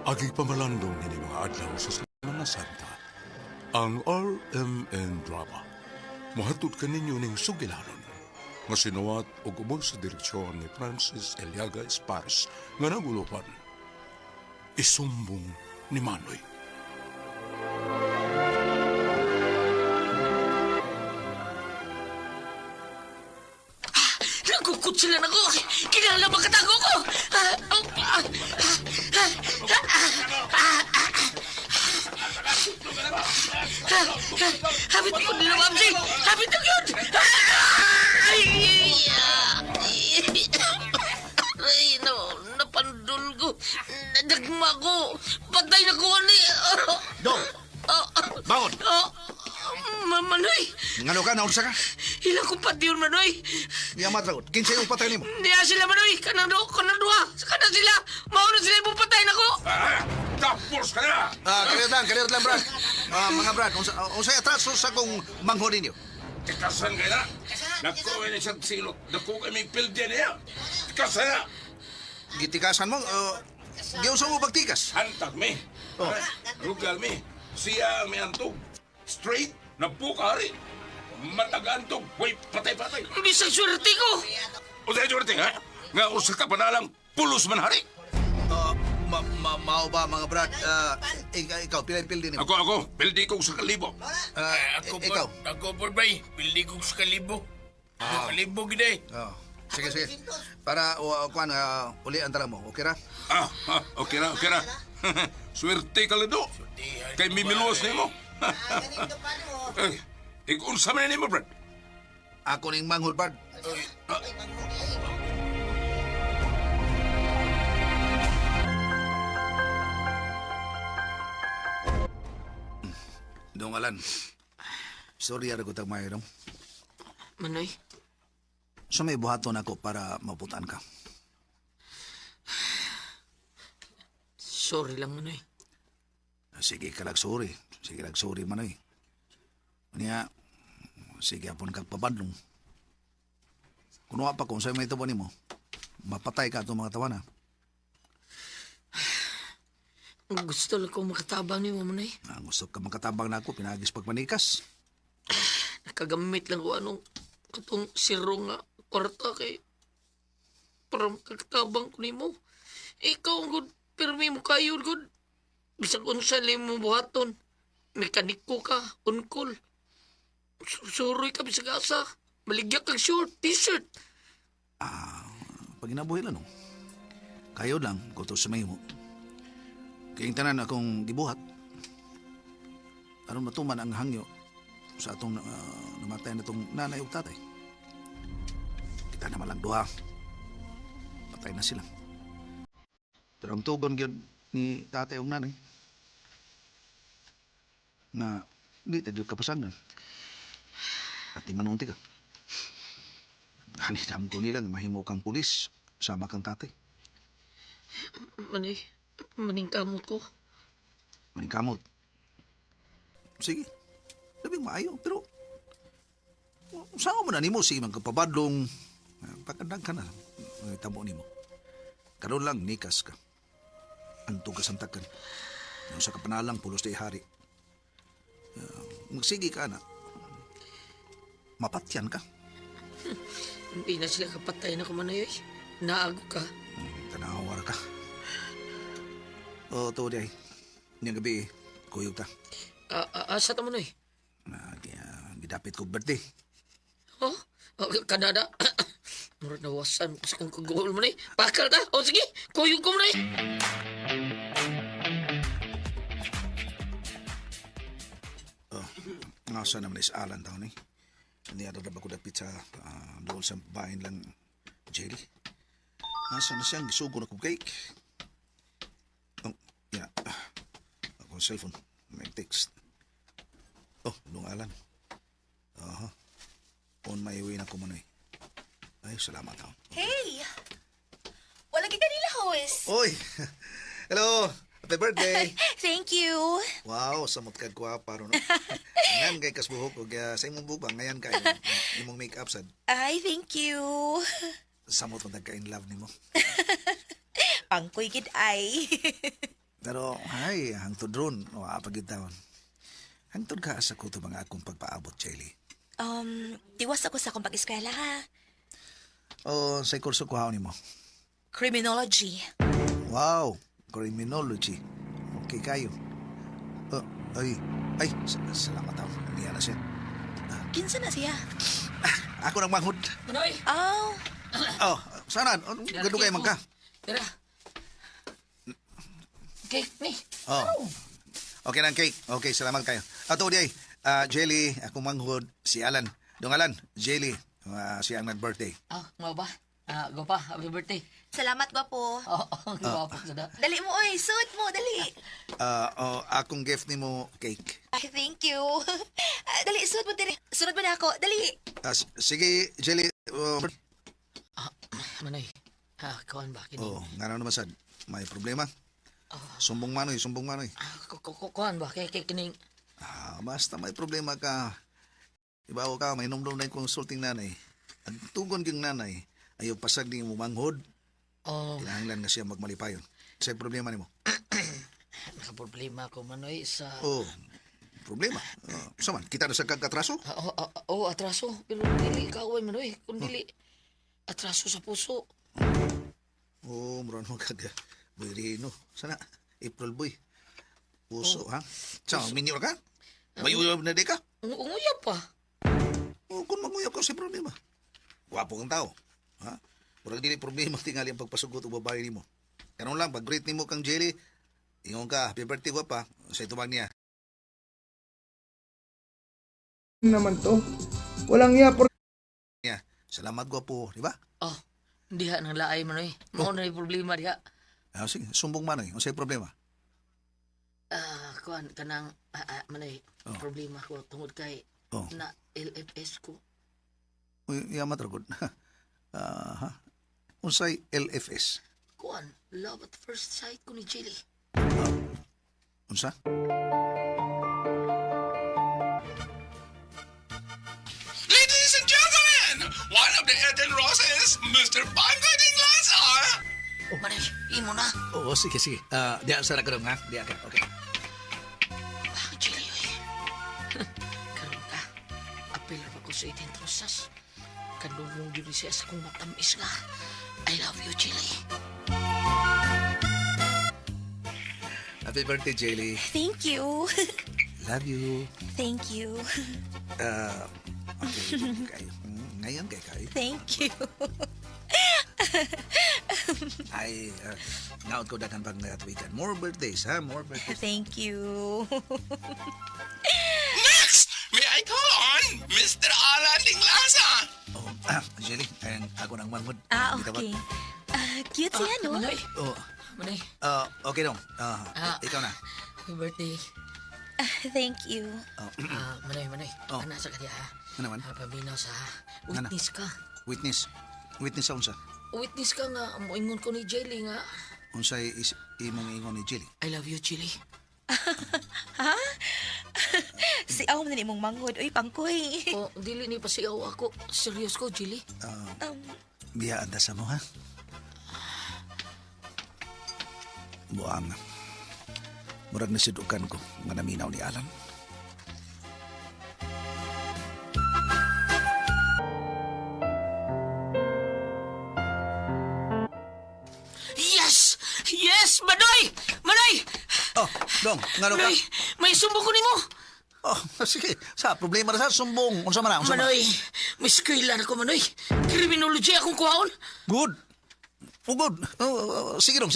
Agi pamalandong nini mga adlaw sa Semana Santa, ang RMN Drama. Muhatod ka ninyo ning sugilanon. Nga sinuwat o gubos sa direksyon ni Francis Eliaga Espares nga nagulupan. Isumbong ni Manoy. Nagukot sila na ko. Kinala ba katago ko? Habit ko nila, Mamsi. Habit ko yun. Ay, napandul ko. Nadagma ko. Patay na ko, ani. Dong! Bangon! Manoy, Ngano ka? Naunsa ka? ilang kong patiyon, Manoy. Niya matragot. Kinsay yung patay ni mo? Niya sila, Manoy. Kanang duha. Kana sila. Mauna sila yung patay na ko. Tapos ka na! Kalirot lang, Brad. Mga Brad, unsay atraso sa kong manghod ninyo? Tikasan ka na! Naku, ini siyang silot. Naku, may pildi niya. Tikasan na! Gitikasan mo? Giuso mo pagtikas? Hantag mi. Oh. Rugal mi. Siya ang may antog. Straight na bukari. Matag-antog. Way, patay-patay. Bisang swerte ko. O dahil jorte ha? Nga usa ka panalang pulos man hari. Mao ba, mga Brad? Ikaw, pilay-pildi ni mo? Ako, pildi ko sa kalibo. Ikaw? Ako po ba'y, pildi ko sa kalibo. Kalibo gede. Sige. Para, kuan, uli ang tala mo. Okay ra? Okay na. Swerte ka lado. Kay mimiluwas ni mo. Unsa man ni mo, Brad? Ako ning manghod, Brad. Dong Alan. Sorry ara ko tag mayroong. Manoy, So may buhaton ako para maputan ka. sorry lang, Manoy. Sige ka lang sorry. Sige lang sorry man eh. Niya, sige apon kag pabadlong. Kung pa kung sa'yo may tawa mo, mapatay ka itong mga tawa na. Gusto lang kong makatabang ni mo, Manoy. Gusto ka makatabang na ako, pinagis pagmanikas. Nakagamit lang ko anong katong sirong nga kwarta kay para makatabang ko ni mo. Ikaw ang good, pirmi mo kayo, good. Bisag unsa mo buhaton. Mekaniko ka, unkol. Suroy ka bisag asa. Maligya kag short, t-shirt. Pag inabuhi lang, no? Kayo lang, kuto sa may mo. Kayong tanan akong gibuhat. Aron matuman ang hangyo sa atong namatay na itong nanay ug tatay. Kita naman lang duha. Patay na sila. Pero ang tugon gyud ni tatay ug nanay na di tayo kapasangan. At manunti ka. Hanidam ko nila nga mahimo kang pulis sama kang tatay. Manoy, maningkamot ko. Maningkamot. Sige. Labing maayo. Pero saan mo na nimo? Sige, magkapabadlong. Pagkandag ka na. Tamo nimo. Karoon lang, nikas ka. Antong kasantakan. Yung sa kapanalang pulos na ihari. Magsige ka na. Mapatyan ka. Hindi na sila kapatay na ko, Manoy. Naago ka. Tanawar ka. O, to di ay. Niyang gabi, kuyog ta. Asa ta, Manoy? Gidapit ko birthday. Oh, kanada. Murad na wasan mo sa kong kagawal mo na eh. Pakal ta. O sige, kuyog ko mo na eh. Nasa naman is Alan taon eh. Hindi ada na ba ko dapit sa doon sa bahin lang jelly. Nasa na siyang gisugo na kong cake. Oh, yeah. Ako cellphone. May text. Oh, doon Alan. On my way na ko man eh. Ay, salamat ako. Hey! Wala kita nila, hoes. Oy! Hello! Happy birthday! Thank you. Wow, samot kag kwapa ron. Ngayon kay kasbuhok og sa imong bubang ngayon kay imong make-up sad. Ay, thank you. Samot man tagka in love nimo. Pangkoy kid ay. Pero, ay, hangtod ron, o apagid taon. Hangtod ka sa kuto mga akong pagpaabot, Jelly. Tiwas ako sa akong pag-eskwela ha. O, sa kurso ko haon mo. Criminology. Wow, criminology. Okay kayo. Ay, salamat ako. Hindi na siya. Kinsa na siya? Ako nang manghod. Manoy! Oh, Oh, sana, gado kayo magka. Tara. Cake ni. Oh. Okay lang, cake. Okay, salamat kayo. Ato di ay, Jelly, ako manghod, si Alan. Dong Alan, Jelly, si ang nag-birthday. Nga ba? Go pa, happy birthday. salamat gwapo. Go pa sada. Dali mo, oy. Suot mo, dali. Akong gift ni mo, cake. Ay, thank you. Dali, suot mo, dali. Sunod mo na ako. Dali. Sige, Jelly. Manoy. Kawan ba? Kini. Nga naman sad, may problema. Sumbong manoy. Kawan ba? Kaya kining. Basta may problema ka. Ibaw ka, may numdum na yung consulting nanay. Ang tugon kong nanay, ayaw pasag ni mo manghod. Kinahanglan na siya magmalipayon. Sa'yo problema ni mo. Nakaproblema ko, Manoy, sa... Problema. Saman, kita na sa kagatraso? Atraso. Pero dili kaway, Manoy. Kung dili, atraso sa puso. Mura mo kaga. Buyrino. Sana, April boy. Puso, ha? Saan, minyo ka? May uyab na di ka? Unguyap pa. Kung maguyab ka, sa problema. Wapo kang tao. Ha? Murag dili problema tingali ang pagpasugot o babae ni mo. Karon lang, pag-greet ni mo kang Jelly, ingon ka, happy birthday ko pa, sa itumag niya. Naman to. Walang iya por... Salamat ko po, di ba? Hindi ha, nang laay, Manoy. Mao na yung problema diha. Sige, sumbong man eh. Ano sa'yo problema? Kuan, kanang, Manoy, problema ko tungod kay na LFS ko. Yamat ragod. Unsay LFS? Kuan, love at first sight ko ni Jelly. Unsa? Ladies and gentlemen, one of the Eden Roses, Mr. Panguding Lazar. Manoy, imo na. Oo, sige. Diyan sa nagadong, ha? Diyan ka, okay. Jelly, oy. Karon ka, apel pa ko sa itin trusas. Kanong mong yun siya sa kong matamis nga. I love you, Jelly. Happy birthday, Jelly. Thank you. Love you. Thank you. Okay, kayo. Ngayon kay kayo. Thank you. Ay, naot ko dagan pag weekend. More birthdays, ha? More birthdays. Thank you. Next, may I call on Mr. Alan Dinglasa? Jelly, ako nang manghod. Okay. Cute siya, no? Manoy, Manoy. Okay dong. Ikaw na. Happy birthday. Thank you. Manoy. Ana sa kanya, ha? Ano naman? Paminaw sa witness ka. Witness. Witness sa unsa? Witness ka nga, moingon ko ni Jelly nga. Unsay imong ingon ni Jelly? I love you, Jelly. Si Aw na ni mong manghod. Uy, pangkoy. Dili ni pasiyaw ako. Serious ko, Jelly. Biya anda sa mo, ha? Buang. Murag nasidukan ko nga naminaw ni Alan. Yes! Yes, Manoy! Manoy! Dong, nga ka? Manoy, may sumbong ko nimo. Sige. Sa problema na sa sumbong. Unsa man na? Manoy, may eskwela na ko, Manoy. Criminology akong kuhaon. Good. Good. Sige dong.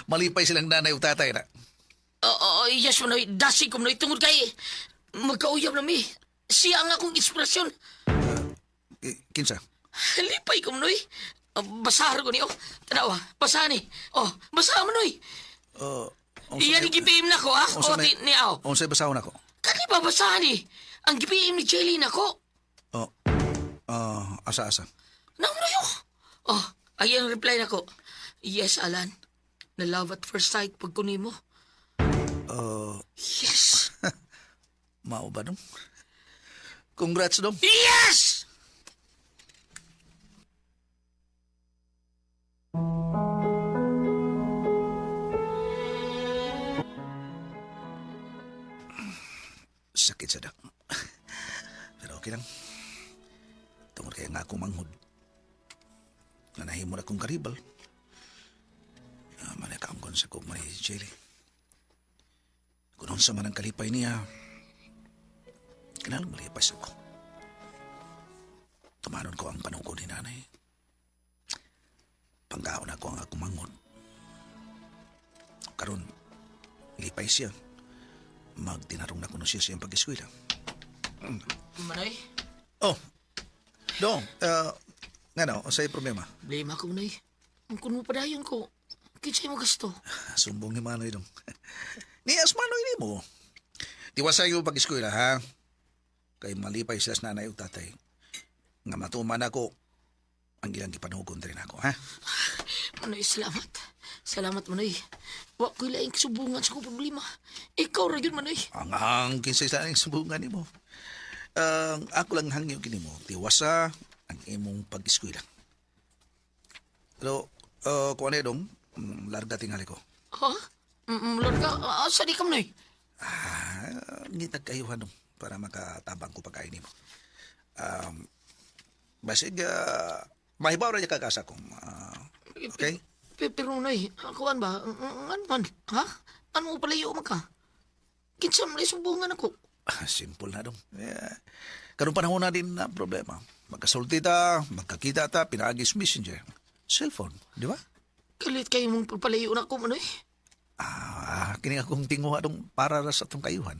Malipay silang nanay o tatay na. Yes, Manoy. Dasig ko, Manoy. Tungod kay magkauyab na mi. Siya ang akong inspirasyon. Kinsa? Lipay ko, Manoy. Basahar ko niyo. Tanawa, basahan ni. Basahan, Manoy. Iyan gipim na ko, ha? O, ni Aw. Unsay basahon ako? Kani ba basahan ni? Ang gipim ni Jelly na ko. Asa-asa. Namroyo. Ayan reply na ko. Yes, Alan. Na love at first sight pag kunin mo. Yes. Mao ba dong? Congrats dong. Yes! sakit sa dak. Pero okay lang. Tungod kaya nga akong manghod. Nanahimo na akong karibal. Manakaangkon sa kong si Jelly. Kung sa man ang kalipay niya, kinalang malipas ako. Tumanon ko ang panungko ni nanay. Panggaon ako ang akong manghod. Karon, lipay siya. Magtinarong na kuno siya siyang pag-eskwela. Manoy, Oh, Dong, nga no, sa'yo problema. blame ako, Manoy. Ang kuno padayon ko. Kinsay mo gusto. Sumbong ni Manoy dong. Niyas Manoy ni mo. Tiwasay yung pag-eskwela, ha? Kay malipay sila sa nanay o tatay. Nga matuman ako, ang ilang gipanugon rin ako, ha? Manoy, salamat. Salamat, Manoy. Wa ko'y laing kasubungan sa kong problema. Ikaw ra yun, Manoy. Ang kinsay sa nang sumbungan ni mo. Ako lang hangyo kini mo. Tiwasa ang imong pag-eskwela. Pero, kung ano dong, larga tingali ko. Ha? Lord ka, asa di ka, Manoy? Ngitag kayuhan dong para makatabang ko pagkain ni mo. Basig, mahibaw na niya kakasa kong, okay? Pero, Manoy, kuwan ba? Ano man? Ha? Ano mo palayo ka? Kinsa mo sumbungan ako? Simple na dong. Karong panahon na din na problema. Magkasulti ta, magkakita ta, pinagis messenger. Cellphone, di ba? Kalit kayo mong pagpalayo na ako, Manoy. Kini akong tinguha dong para sa atong kayuhan.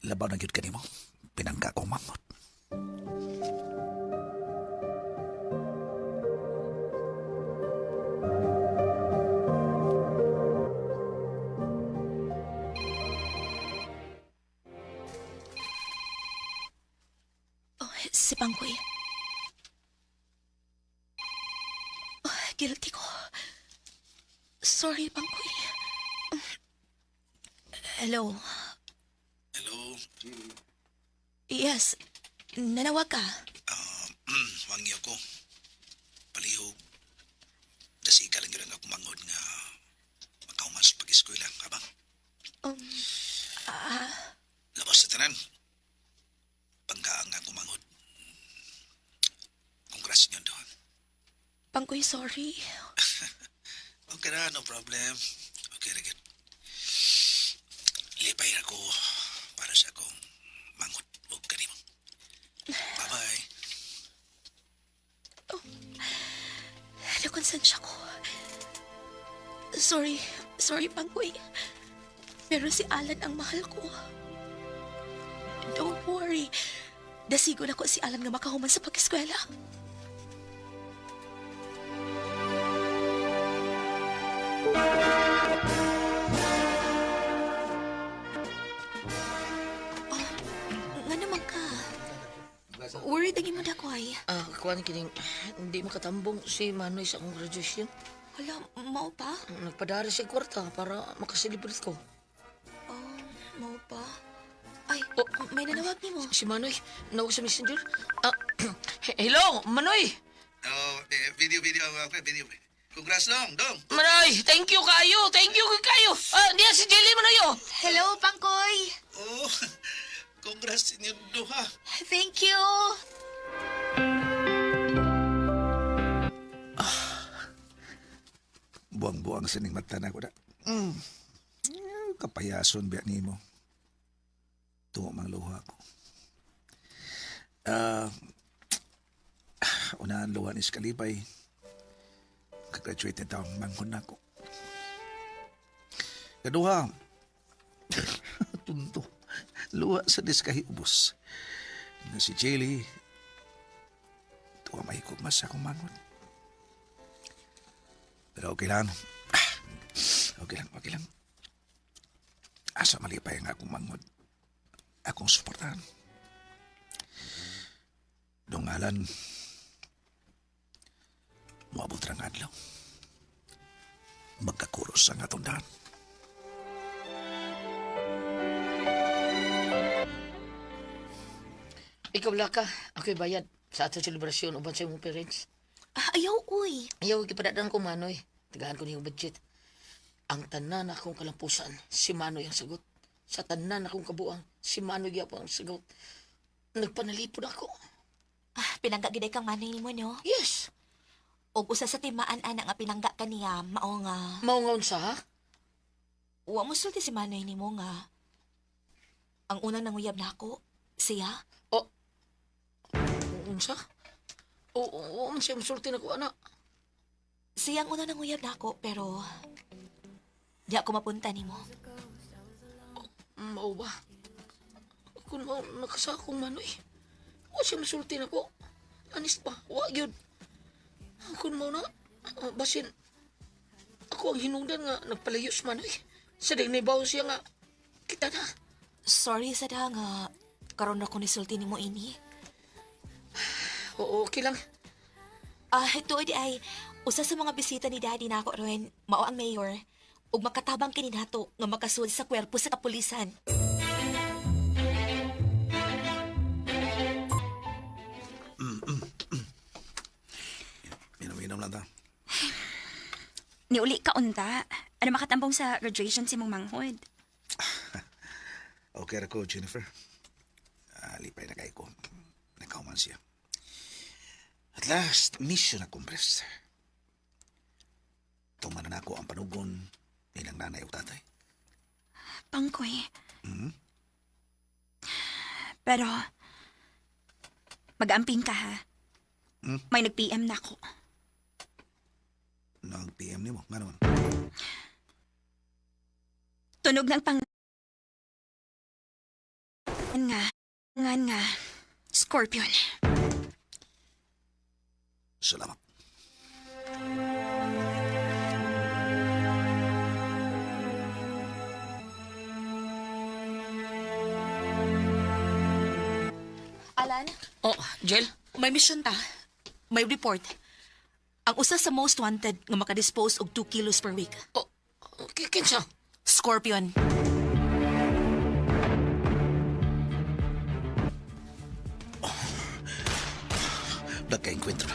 Labaw na gyud kanimo. Pinangga ko mangot. Oh, si Pangkoy. Oh, guilty ko. Sorry, Pangkoy. Hello. Hello. Yes. Nanawag ka. Wangyo ko. Palihog. Dasiga lang yun ako mangod nga makaumas pag-eskwela, kabang. Labas sa tanan. Panggaang nga kumangod. Congrats nyo doon. Pangkoy, sorry. Okay na, no problem. Okay, Rigit. Lipay ako para sa akong mangot o kanimo. Bye-bye. Nakonsensya ko. Sorry. Sorry, Pangkoy. Pero si Alan ang mahal ko. Don't worry. Dasigo na ko si Alan nga makahuman sa pag-eskwela. Nga naman ka. Worried ang imod ako ay. Kuwan kining, hindi makatambong si Manoy sa akong graduation. Wala, mau pa? Nagpadara siya kwarta para makaselebrate ko. Oh, mau pa? Ay, may nanawag ni mo. Si Manoy, nawag sa messenger. Hello, Manoy! Video. Congrats dong. Manoy, thank you kayo. Thank you kayo. Diyan si Jelly, Manoy, oh. Hello, Pangkoy. Oh, congrats inyo duha. Thank you. Buang-buang sining mata na ko na. Kapayason biya ni mo. Tungo mang luha ko. Unahan luha ni Skalipay. Kagraduate na taong manghon na ko. Kaduha. Tunto. Luha sa diskahibos. Nga si Jelly. Tuwa mahigog mas akong manghon. Pero okay lang. Okay lang. Asa malipay nga akong manghod. Akong suportahan. Dongalan. Moabot rang adlaw. Magkakuros ang atong daan. Ikaw wala ka. Ako'y bayad sa atong selebrasyon uban sa imong parents. Ayaw, uy. Ayaw, ikipadadaan ko, Manoy. Tagahan ko niyong budget. Ang tanan akong kalampusan, si Manoy ang sagot. Sa tanan akong kabuang, si Manoy gyapon ang sigaw. Nagpanalipod ako. Pinangga giday kang manoy nimo no. Yes. Og usa sa timaan ana nga pinangga kaniya mao nga Maungaon sa ha? wa mo sulti si manoy nimo nga ang unang nanguyab nako siya. Unsa? Oo, man siya masulti na ko, anak. Siya ang unang nanguyab nako pero di ako mapunta nimo. Mao ba? Kung mao nakasakong Manoy. Wa siya masulti na ko. Anis pa, wa gyud. Kung mao na, basin, ako ang hinungdan nga nagpalayos Manoy. Sa nagnibaw siya nga, kita na. Sorry sa da nga karon ako ni sulti nimo ini. Oo, okay lang. Ito ay usa sa mga bisita ni daddy nako ron mao ang mayor ug makatabang kini nato nga makasud sa kwerpo sa kapulisan. Minum-minum lang ta. Niuli ka unta. Ano makatambong sa graduation si mong manghod? Okay ra ko, Jennifer. Lipay na kay ko. Nakauman siya. At last, mission na kumpres. Tumanan ako ang panugon nilang nanay o tatay. Pangkoy. Pero, mag-amping ka ha. May nag-PM na ako. Nag-PM ni mo, nga naman. Tunog ng pang... Nga, Scorpion. Salamat. Alan, Oh, Jel? may mission ta. May report. Ang usa sa most wanted nga makadispose og 2 kilos per week. Oh, kinsa? Scorpion. Nagka-enkwentro.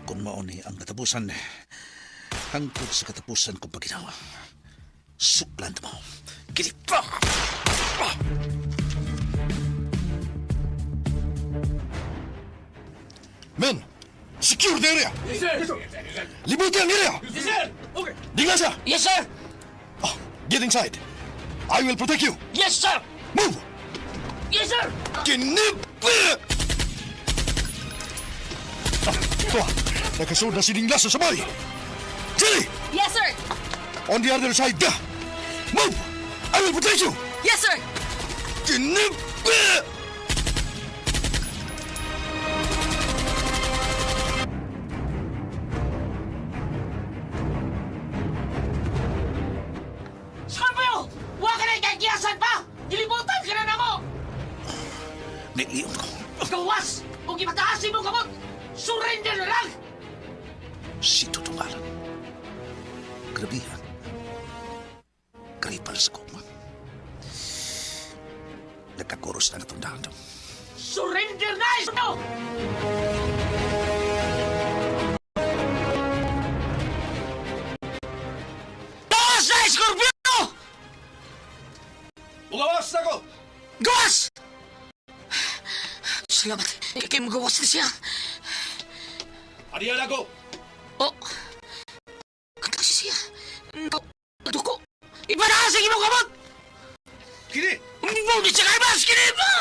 Kung mauni ang katapusan, hangtod sa katapusan kong paginawa. Suklan mo. Kilip! Men! Secure the area! Yes, sir! Libuti ang area! Yes, sir! Okay! Tingnan siya! Yes, sir! Get inside. I will protect you. Yes, sir! Move! Yes, sir! Kinip! Ito, nakasunod na sininglas sa sabay. Jerry! Yes, sir! On the other side ka! Move! I will protect you! Yes, sir! Kinip! Scorpio! Wa ka na ikagiyasan pa! Dilibutan ka na na mo! Naiiyon ko. Gawas! Huwag ipataasin mo kamot! Surrender na lang! Si Tutungalan. Grabihan. Kripal sa kuma. Nagkakuros na natong dahan. Surrender na! Scorpio! Gawas na, Scorpio! Ugawas na ko! Gawas! Salamat. Kaya magawas na siya. Adiyan ako! Oh! Kasi siya. Duko! Ipanahasig mo kamot! Kini! Ngunit siya kay Arbas! Kini ba?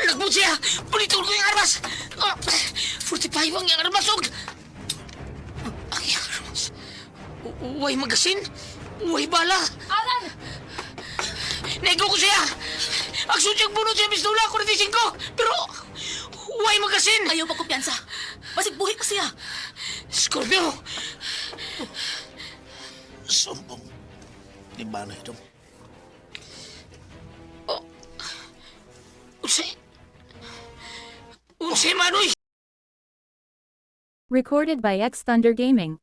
Nagbut siya! Pulitol ko yung Arbas! 45 ang yung Arbas, og! Ang yung Arbas. Uway magasin? Uway bala? Alan! Nego ko siya! Ang sudyang bunod siya pistola, 45! Pero, uway magasin! Ayaw magkumpiyansa. Basig buhi ko siya. Scorpio! Sumbong. Ni Manay itong. Unsay Manoy! Recorded by X Thunder Gaming.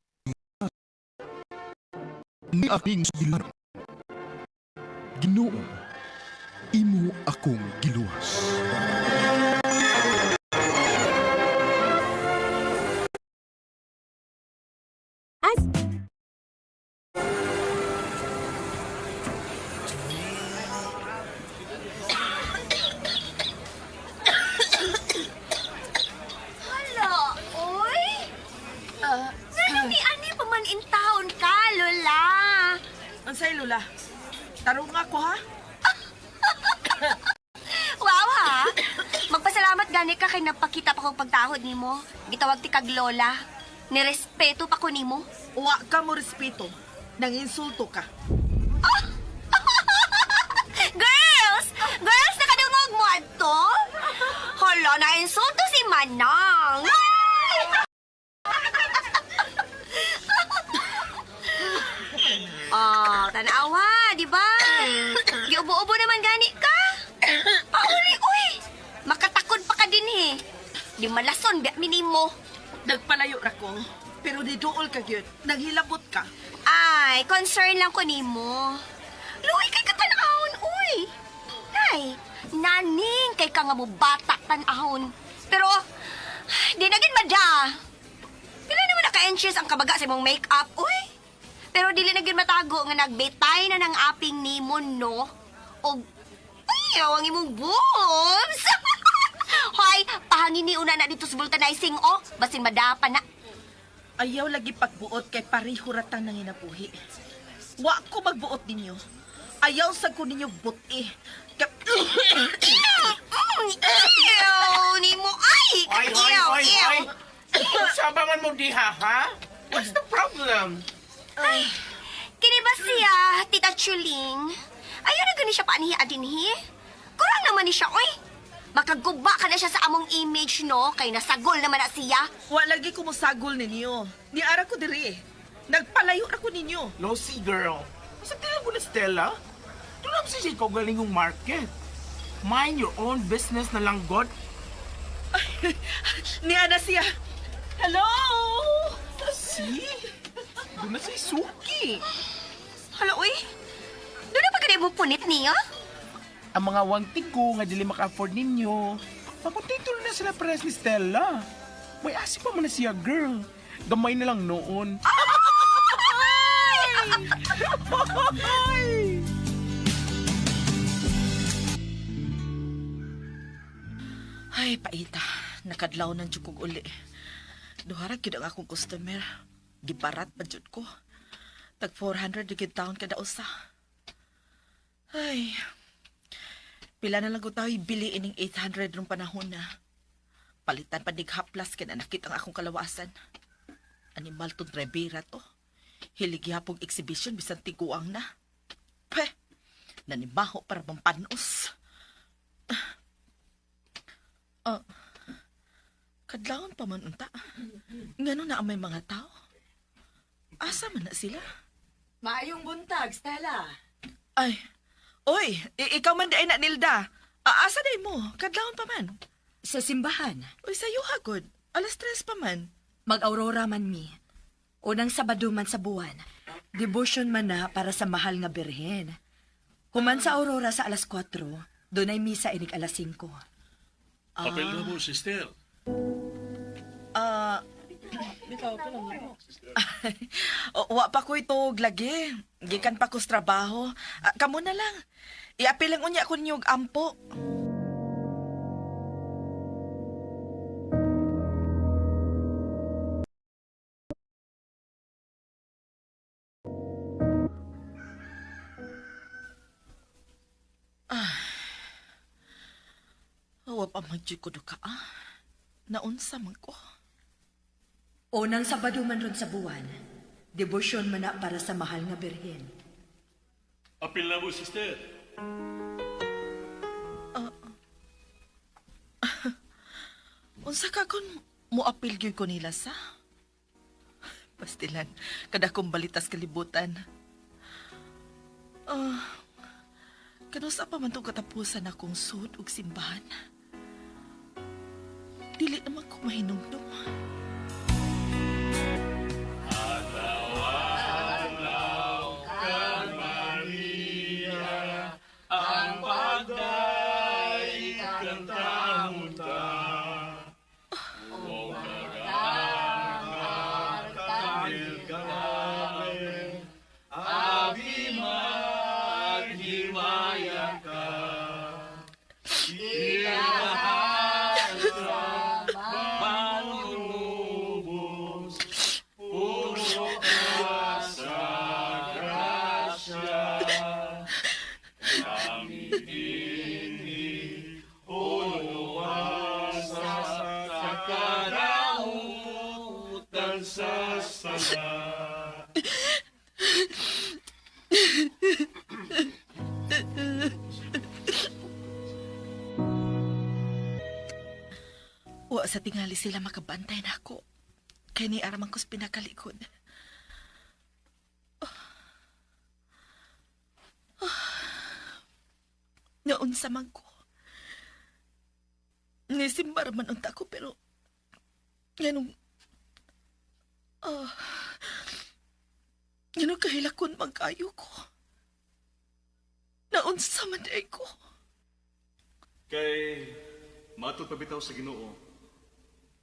Ni aking sugilan. Ginoo, imo akong giluwas. Lola. Tarong nga ko, ha? Wow ha! Magpasalamat gani ka kay napakita pa kong pagtahod nimo. Gitawag ti kag lola. Nirespeto pa ko nimo. Uwa ka mo respeto. Nang insulto ka. Girls! Girls, nakadungog mo ato? Hala, na-insulto si Manang. Oh, tanawa, di ba? Giubo-ubo naman gani ka. Pauli, uy. Makatakod pa ka din eh. Di malason, biyak minimo. Nagpalayo ra ko. Pero di dool ka gyud. Naghilabot ka. Ay, concern lang ko nimo. Luwi kay katanahon, uy. Nay, naning kay ka nga mo bata tanahon. Pero, di na gid mada. Pila naman naka-anxious ang kabaga sa imong make-up, uy. Pero dili na gid matago nga nagbetay na ng aping nimo, no? Og, ayaw ang imong boobs. Hoy, pahangin ni una na dito sa vulcanizing, oh. Basin madapa na. Ayaw lagi pagbuot kay pareho ratang nang inabuhi. Wa ko magbuot ninyo. Ayaw sa ko ninyo buti. Ew, nimo, ay! Ew. Sabangan mo diha, ha? What's the problem? Ay, kini ba siya, Tita Chuling? Ayaw na gani siya paanihi adinhi. Kurang naman ni siya, oy. Makaguba ka na siya sa among image, no? Kay nasagol naman na siya. Wa lagi ko musagol ninyo. Ni ara ko diri. Nagpalayo ra ko ninyo. Lossy girl. Sa tila mo na Stella? Doon si Jake ko galing yung market. Mind your own business na lang, God. Ni ana siya. Hello? See? Doon na si Suki. Hala, uy. Doon na pa mo punit niya? Ang mga wangtig ko nga dili maka-afford ninyo. Makontento na sila pares ni Stella. May asi pa man na siya, girl. Gamay na lang noon. Ay, paita. Nakadlaw ng tsukog uli. Duhara gyud ang akong customer. Gibarat pa jud ko. Tag 400 digid taon kada usa. Ay. Pila na lang ko tayo bili ining 800 rong panahon na. Palitan pa dig haplas kaya nakit ang akong kalawasan. Animal tong Rivera to. Hiligi hapong exhibition bisan tiguang na. Peh, nanibaho para bang panos. Kadlawon pa man unta. Ngano na ang may mga tao? Asa man na sila? Maayong buntag, Stella. Ay, oy, ikaw man di na Nilda. Asa day mo? Kadlawon pa man. Sa simbahan. Uy, sayo hagod. Alas 3 pa man. Mag-aurora man mi. Unang Sabado man sa buwan. Devotion man na para sa mahal nga birhen. Human sa aurora sa alas 4, doon ay misa inig alas 5. Apel na mo, sister. Wa pa ko ito lagi. Gikan pa ko sa trabaho. Kamo na lang. Iapil lang unya ko ninyo og ampo. Wa pa magdi ko duka, Naunsa man ko. Unang Sabado man ron sa buwan. Devotion man na para sa mahal nga birhen. Apel na mo, sister. Unsa ka kun moapil gyud ko nila sa? Pastilan, kada kong balitas kalibutan. Kanusa pa man tong katapusan akong sud ug simbahan. Dili naman ko mahinumdum. Wa sa tingali sila makabantay na ako. Kaya ni aramang ko's pinakalikod. Naunsa man ko. Nisimbar man unta ko pero ganong ganong kahilakon magkayo ko. Naunsa man day ko. Kay matod pabitaw sa Ginoo.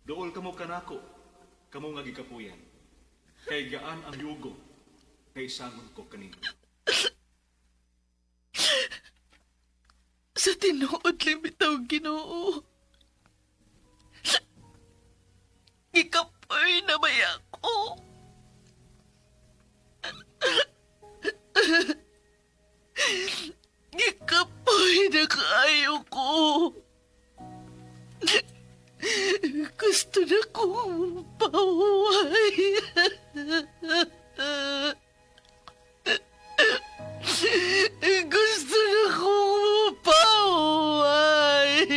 Dool kamo kanako, kamo nga gikapuyan. Kay gaan ang yugo, kay sangon ko kanino. Sa tinuod limitaw Ginoo. Gikapoy na ba ako? Gikapoy na kaayo ko. Gusto na kong pauway. Gusto na kong pauway.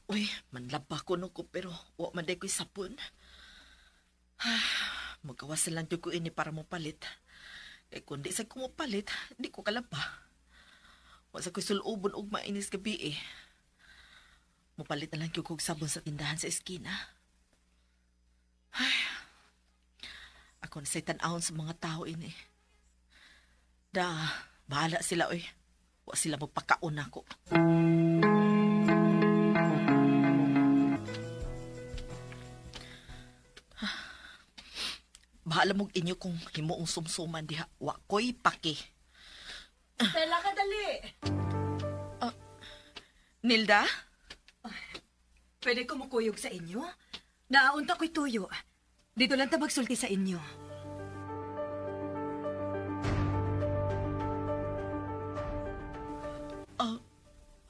Uy, manlaba ko no ko pero wa man day ko'y sapon. Magawas lang jud ko ini para mo palit. Kay kung di sa ko mo palit, di ko kalaba. Wa sa ko'y sulubon og mainis gabi eh. Mopalit na lang ko kog sabon sa tindahan sa eskina. Ay, ako na say tan-ahon sa mga tao ini. Bahala sila oy. Wa sila magpakaon ako. Bahala mong inyo kung himuong sumsuman diha. Wa ko'y paki. Stella, kadali! Nilda? Pwede ko mukuyog sa inyo? Naaunta ko'y tuyo. Dito lang ta magsulti sa inyo.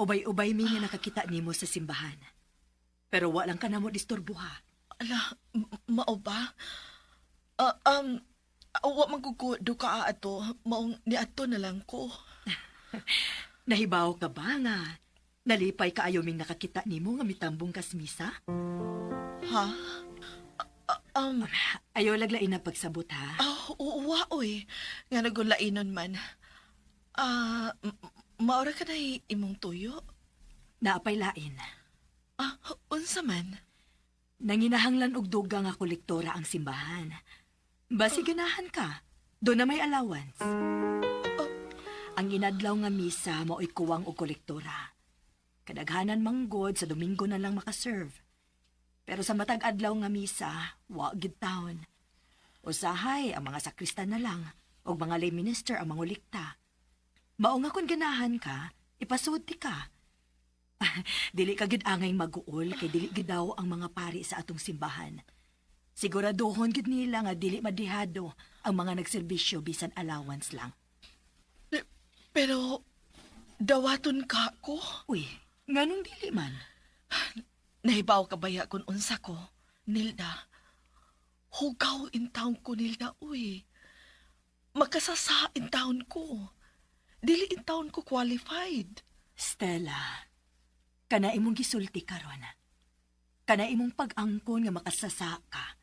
Ubay-ubay mi nga nakakita nimo sa simbahan. Pero walang ka na mo disturbuha. Ala, mao ba? Wa magkukudo ka ato. Maong ni ato na lang ko. Nahibaw ka ba nga? Nalipay ka ayoming nakakita nimo nga mitambong kas misa? Ha? Ayaw laglain na pagsabot ha? Wa oy. Nga nagulainon man. Maura ka na imong tuyo? Naapay lain. Unsa man? Nanginahanglan og dugang nga kolektora ang simbahan. Basi ganahan ka, doon na may allowance. Ang inadlaw nga misa mao'y kuwang og kolektora. Kadaghanan manggod sa Domingo na lang makaserve. Pero sa matag adlaw nga misa, wa gid taon. Usahay ang mga sakristan na lang og mga lay minister ang mangulikta. Mao nga kun ganahan ka, ipasudi ka. Dili ka gid angay mag-uol kay dili gid daw ang mga pari sa atong simbahan. Siguraduhon gid nila nga dili madihado ang mga nagserbisyo bisan allowance lang. Pero dawaton ka ko? Uy, nganong dili man? Nahibaw ka baya kung unsa ko, Nilda. Hugaw in taon ko, Nilda, uy. Makasasa in taon ko. Dili in taon ko qualified. Stella, kana imong gisulti karon. Kana imong pag-angkon nga makasasa ka.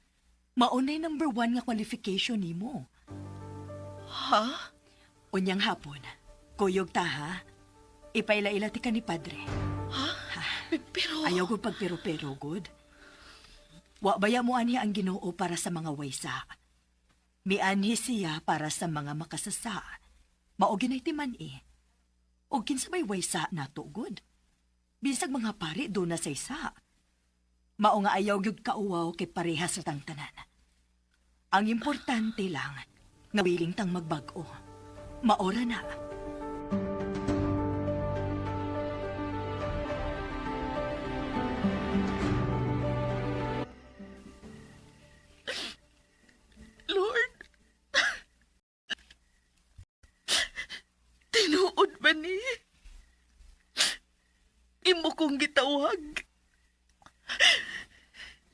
Maunay number 1 nga qualification nimo. Ha? Unyang hapon, kuyog ta ha? Ipailaila ti ka ni padre. Ha? Pero... Ayaw ko pagpero-pero, good. Wa baya mo anhi ang Ginoo para sa mga waysa. Mianhi siya para sa mga makasasa. Mao ginay ti man eh. O kinsa may waysa nato, good. Bisag mga pari do na sa isa. Mao nga ayaw gyud kauwaw kay parehas sa tangtanan. Ang importante lang, nga willing tang magbago. Maora na. Lord, tinuod ba ni? Imo kong gitawag.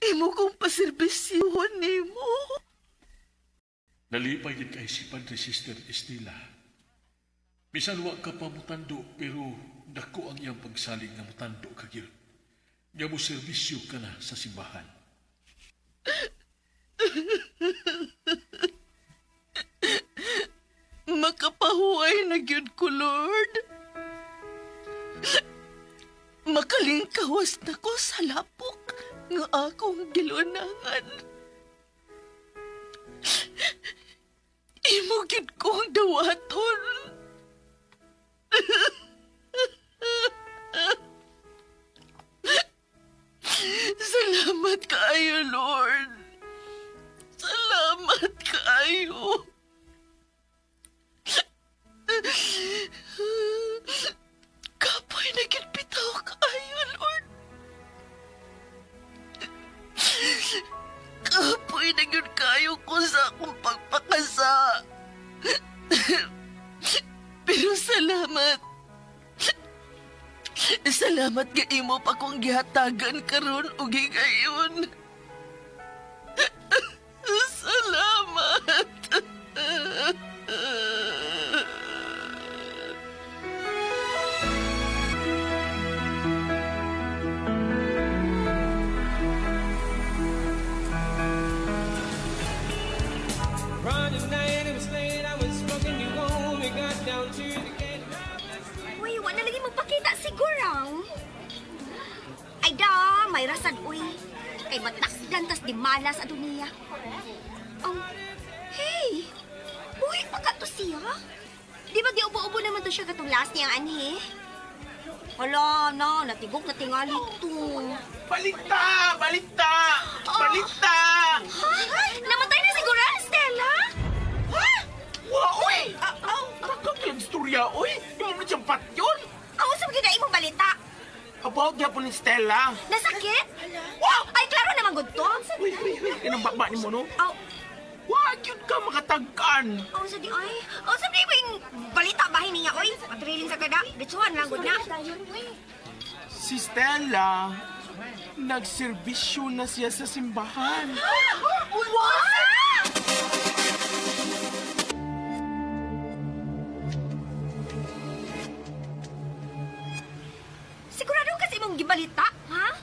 Imo kong paserbisyuhon nimo. Nalipay gid kay isipan ni Sister Estela. Bisan wa ka pa mutando, pero dako ang iyang pagsalig nga mutando ka gyud. Nga mo serbisyo ka na sa simbahan. Makapahuay na gyud ko, Lord. Makalingkawas na ko sa lapok nga akong gilunangan. Imo gyud kong dawaton. Salamat kaayo, Lord. Salamat kaayo. Kapoy na bitaw kaayo, Lord. Kapoy na kayo ko sa akong pagpakasa. Pero salamat. Salamat nga imo pa kong gihatagan karon ug higayon. Salamat. Uy, wala lagi magpakita siguro. Ay da, may rasad, uy. Kay matakdan tas di malas sa dunia. Hey! Buhay pa ka to siya? Di ba giubo-ubo naman to siya katong last niyang anhe? Hala, na, natigok na tingali to. Balita! Balita! Balita! Ha? Namatay na siguro, Stella? Ha? Wa, uy! Rakam yung istorya, uy! Yung mo siyang patyon! Ako sa mga imong balita. About niya po ni Stella. Nasakit? Wow! Ay, klaro naman good to. Uy, inang bakba ni mo, no? Aw, Wag yun ka makatagkan! aw, sa di ay. Aw, sa di ba yung balita bahay niya, oy? Patriling sa kada. Ditsuhan lang, good na. Si Stella, nagserbisyo na siya sa simbahan. What? Sigurado kasi imong gibalita, ha?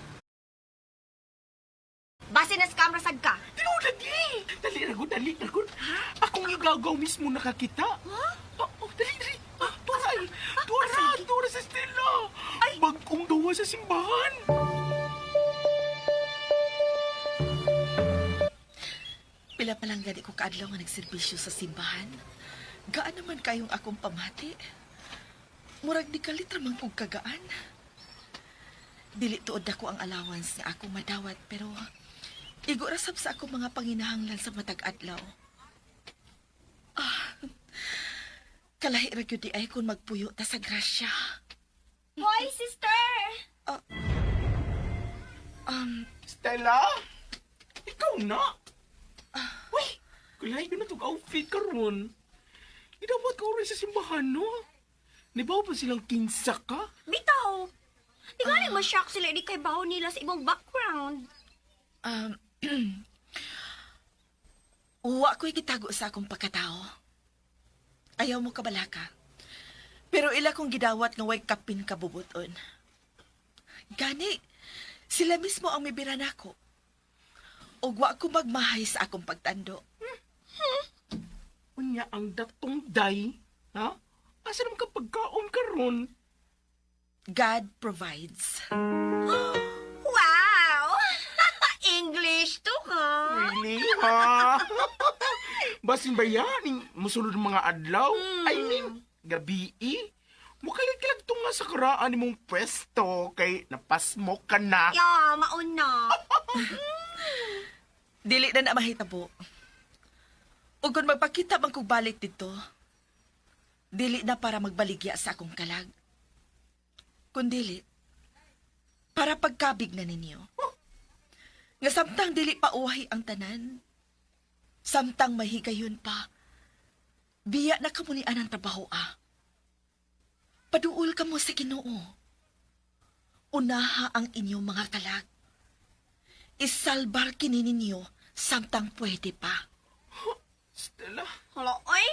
Base na scam rasag ka. Dali! Dali, ragod, dali, ragod. Akong igagaw mismo nakakita. Ha? Dali, dali. Dora sa Stella. Bagkong dawa sa simbahan. Pila pa lang gani ko kaadlaw nga nagserbisyo sa simbahan. Gaan naman kayong akong pamati. Murag di kalit ramang kong kagaan. Dili tuod ako ang allowance nga akong madawat, pero igo rasab sa akong mga panginahanglan sa matag adlaw. Kalahi ra gyud di ay kung magpuyo ta sa grasya. Hoy, sister! Stella? Ikaw na? Uy, kulay ko na itong outfit karon. Idawat ka oras sa simbahan, no? Nibaw pa silang kinsa ka? Bitaw! Di nga rin ma-shock sila di kay baho nila sa ibang background. Uwa ko'y gitago sa akong pagkatao. Ayaw mo kabalaka. Pero ila kong gidawat nga way kapin kabubuton. Gani, sila mismo ang mibira nako. O wa ko magmahay sa akong pagtando. Unya ang datong day, ha? Asa naman ka pagkaon karon? God provides. Wow! English to, ha? Really, ha? Basin ba yan? Musunod ng mga adlaw? I mean, gabi, mukalag-kalag to nga sa karaan ni mong pwesto kay napasmo ka na. Ya, mauna. Dili na mahitabo. Ug kung magpakita man kog balik dito, dili na para magbaligya sa akong kalag. Kundili, para pagkabig na ninyo. Nga samtang dili pa uwahi ang tanan, samtang mahigayon pa, biya na kamunian ang trabaho Paduol ka mo sa Ginoo. Unaha ang inyong mga kalag. Isalbar kini ninyo samtang pwede pa. Stella? Hala, oy?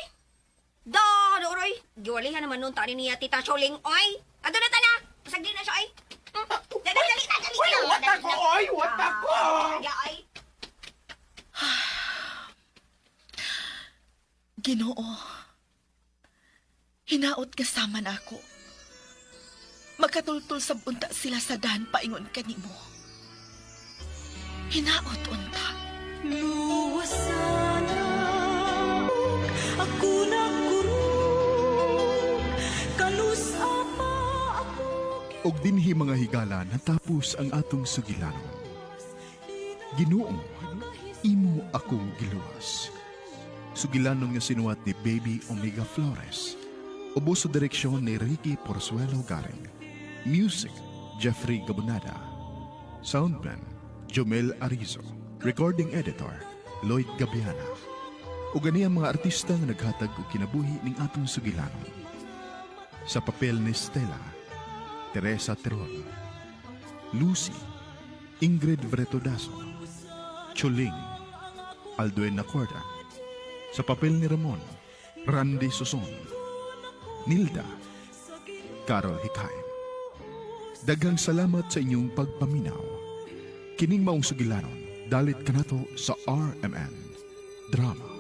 Da, Roy. Giwalihan naman nun tani niya Tita Choling, oy. Ato na tana. Pasag din na siya, oy. Dali. Uy, what ako, oy? What ako? Oy. Ginoo, hinaot kasama na ako. Magkatultol sa bunta sila sa daan paingon kanimo. Hinaot unta. Luwasan ako na kurong, kalusapa ako. Og dinhi mga higala natapos ang atong sugilanon. Ginoo, imo akong giluwas. Sugilanon nga sinuwat ni Baby Omega Flores. Ubos sa direksyon ni Ricky Porzuelo Garing. Music, Jeffrey Gabonada. Soundman, Jomel Arizo. Recording Editor, Lloyd Gabiana. O gani ang mga artista nga naghatag og kinabuhi ning atong sugilanon. Sa papel ni Stella, Teresa Terol, Lucy, Ingrid Vretodaso, Choling, Aldoen Nacorda. Sa papel ni Ramon, Randy Suson, Nilda, Carol Hikaim. Daghang salamat sa inyong pagpaminaw. Kining maong sugilanon, dalit kanato sa RMN Drama.